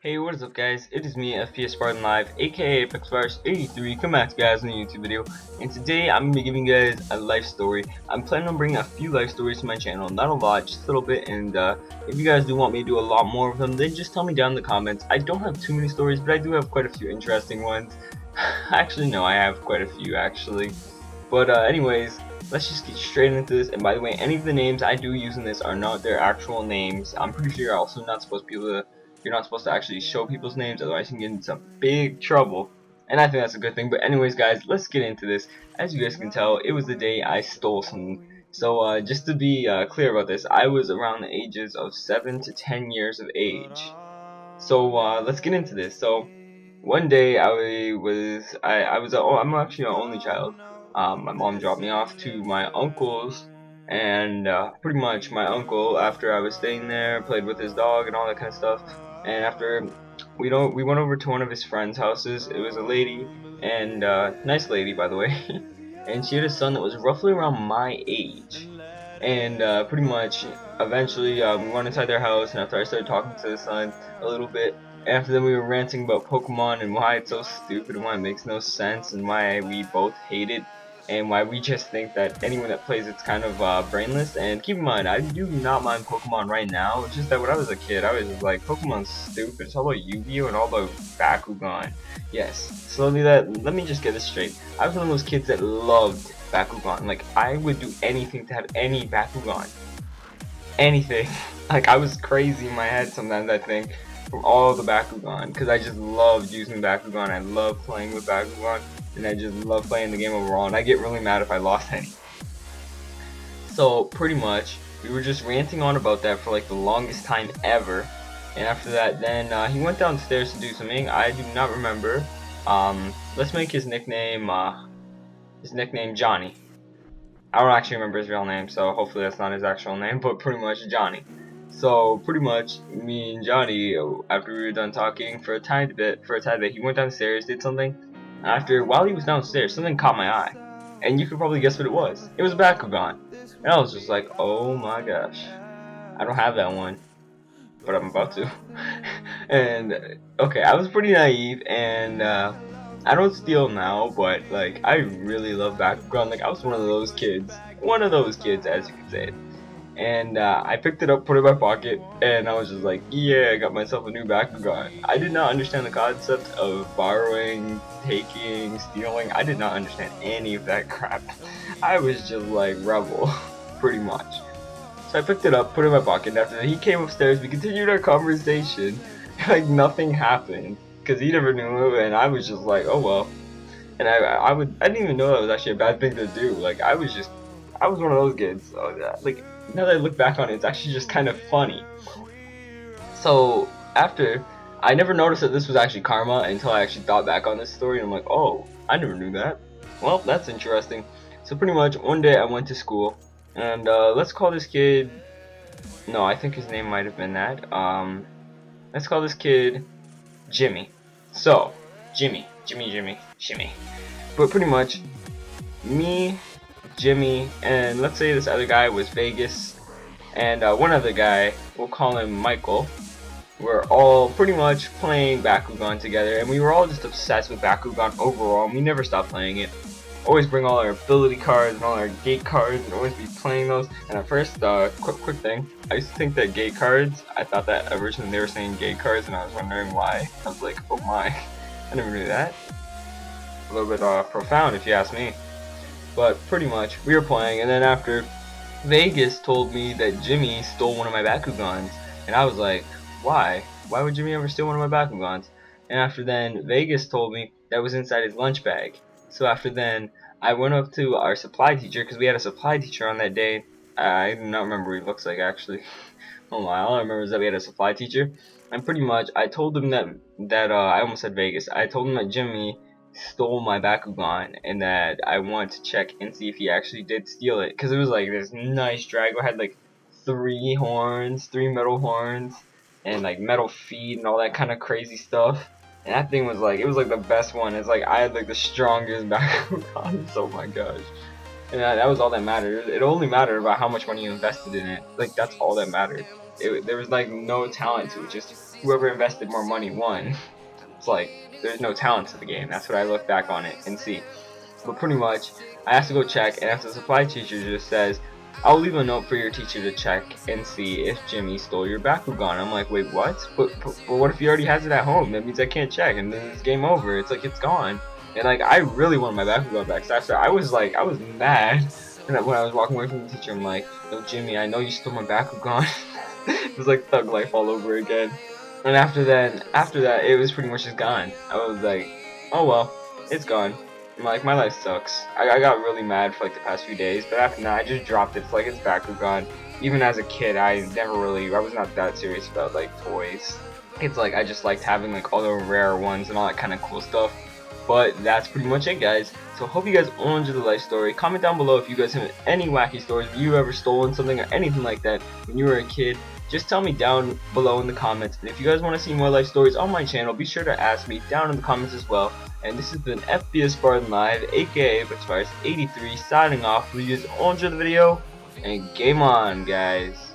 Hey, what is up guys? It is me, FPS Spartan Live, aka ApexVirus83, coming at you guys in a YouTube video, and today I'm going to be giving you guys a life story. I'm planning on bringing a few life stories to my channel, not a lot, just a little bit, and if you guys do want me to do a lot more of them, then just tell me down in the comments. I don't have too many stories, but I do have quite a few interesting ones. Actually, no, I have quite a few, actually. But anyways, let's just get straight into this. And by the way, any of the names I do use in this are not their actual names. I'm pretty sure you're also not supposed to be able to, you're not supposed to actually show people's names, otherwise you can get into some big trouble. And I think that's a good thing. But anyways, guys, let's get into this. As you guys can tell, it was the day I stole something. So just to be clear about this, I was around the ages of 7 to 10 years of age. So let's get into this. So one day I'm actually an only child. My mom dropped me off to my uncle's, and pretty much my uncle, after I was staying there, played with his dog and all that kind of stuff. And after we went over to one of his friends' houses. It was a lady, and nice lady by the way, and she had a son that was roughly around my age. And pretty much, eventually, we went inside their house, and after I started talking to the son a little bit, after then we were ranting about Pokemon and why it's so stupid and why it makes no sense and why we both hate it and why we just think that anyone that plays it's kind of brainless. And keep in mind, I do not mind Pokemon right now. It's just that when I was a kid, I was just like, Pokemon's stupid. It's all about Yu-Gi-Oh and all about Bakugan. Yes. So let me just get this straight. I was one of those kids that loved Bakugan. Like, I would do anything to have any Bakugan. Anything. Like, I was crazy in my head sometimes, I think, from all the Bakugan, because I just loved using Bakugan. I love playing with Bakugan, and I just love playing the game overall, and I get really mad if I lost any. So, pretty much, we were just ranting on about that for like the longest time ever, and after that, then he went downstairs to do something. I do not remember. Let's make his nickname Johnny. I don't actually remember his real name, so hopefully that's not his actual name, but pretty much Johnny. So pretty much, me and Johnny, after we were done talking for a tiny bit, he went downstairs, did something. While he was downstairs, something caught my eye, and you could probably guess what it was. It was Bakugan, and I was just like, oh my gosh, I don't have that one, but I'm about to. And okay, I was pretty naive, and I don't steal now, but like I really love Bakugan. Like I was one of those kids, as you could say. And I picked it up, put it in my pocket, and I was just like, yeah, I got myself a new Bakugan. I did not understand the concept of borrowing, taking, stealing. I did not understand any of that crap. I was just like rebel, pretty much. So I picked it up, put it in my pocket, and after that, he came upstairs, we continued our conversation, like nothing happened, because he never knew it, and I was just like, oh well. And I didn't even know that was actually a bad thing to do. Like I was one of those kids. So like now that I look back on it, it's actually just kind of funny. So after, I never noticed that this was actually karma until I actually thought back on this story, and I'm like, oh, I never knew that. Well, that's interesting. So pretty much one day I went to school, and let's call this kid. No, I think his name might have been that. Let's call this kid Jimmy. So Jimmy. But pretty much, me, Jimmy, and let's say this other guy was Vegas, and one other guy, we'll call him Michael. We're all pretty much playing Bakugan together, and we were all just obsessed with Bakugan overall, and we never stopped playing it. Always bring all our ability cards and all our gate cards, and always be playing those. And at first, quick thing, I used to think that gate cards, I thought that originally they were saying gate cards, and I was wondering why. I was like, oh my, I never knew that. A little bit profound if you ask me. But pretty much, we were playing, and then after, Vegas told me that Jimmy stole one of my Bakugans, and I was like, why? Why would Jimmy ever steal one of my Bakugans? And after then, Vegas told me that was inside his lunch bag. So after then, I went up to our supply teacher, because we had a supply teacher on that day. I do not remember what he looks like, actually. Oh my, all I remember is that we had a supply teacher. And pretty much, I told him that I almost said Vegas. I told him that Jimmy stole my Bakugan, and that I want to check and see if he actually did steal it, because it was like this nice Drago, had like three metal horns, and like metal feet and all that kind of crazy stuff. And that thing was like, it was like the best one. It's like I had like the strongest Bakugan. Oh my gosh. And that was all that mattered. It only mattered about how much money you invested in it. Like that's all that mattered. There was like no talent to it. Just whoever invested more money won. It's like there's no talent to the game. That's what I look back on it and see. But pretty much, I have to go check, and if the supply teacher just says, I'll leave a note for your teacher to check and see if Jimmy stole your Bakugan. I'm like, wait, what? But what if he already has it at home? That means I can't check, and then it's game over. It's like, it's gone. And like, I really want my Bakugan back. So after I was mad. And when I was walking away from the teacher, I'm like, yo, Jimmy, I know you stole my Bakugan. It was like Thug Life all over again. And after that, it was pretty much just gone. I was like, oh well, it's gone. Like, my life sucks. I got really mad for like the past few days, but after that I just dropped it. It's like, it's Bakugan. Even as a kid, I was not that serious about like toys. It's like, I just liked having like all the rare ones and all that kind of cool stuff. But that's pretty much it, guys. So hope you guys all enjoyed the life story. Comment down below if you guys have any wacky stories, if you ever stolen something or anything like that when you were a kid. Just tell me down below in the comments. And if you guys want to see more life stories on my channel, be sure to ask me down in the comments as well. And this has been FBS Spartan Live, aka BucksFires83, signing off. Hope you guys all enjoyed the video, and game on, guys.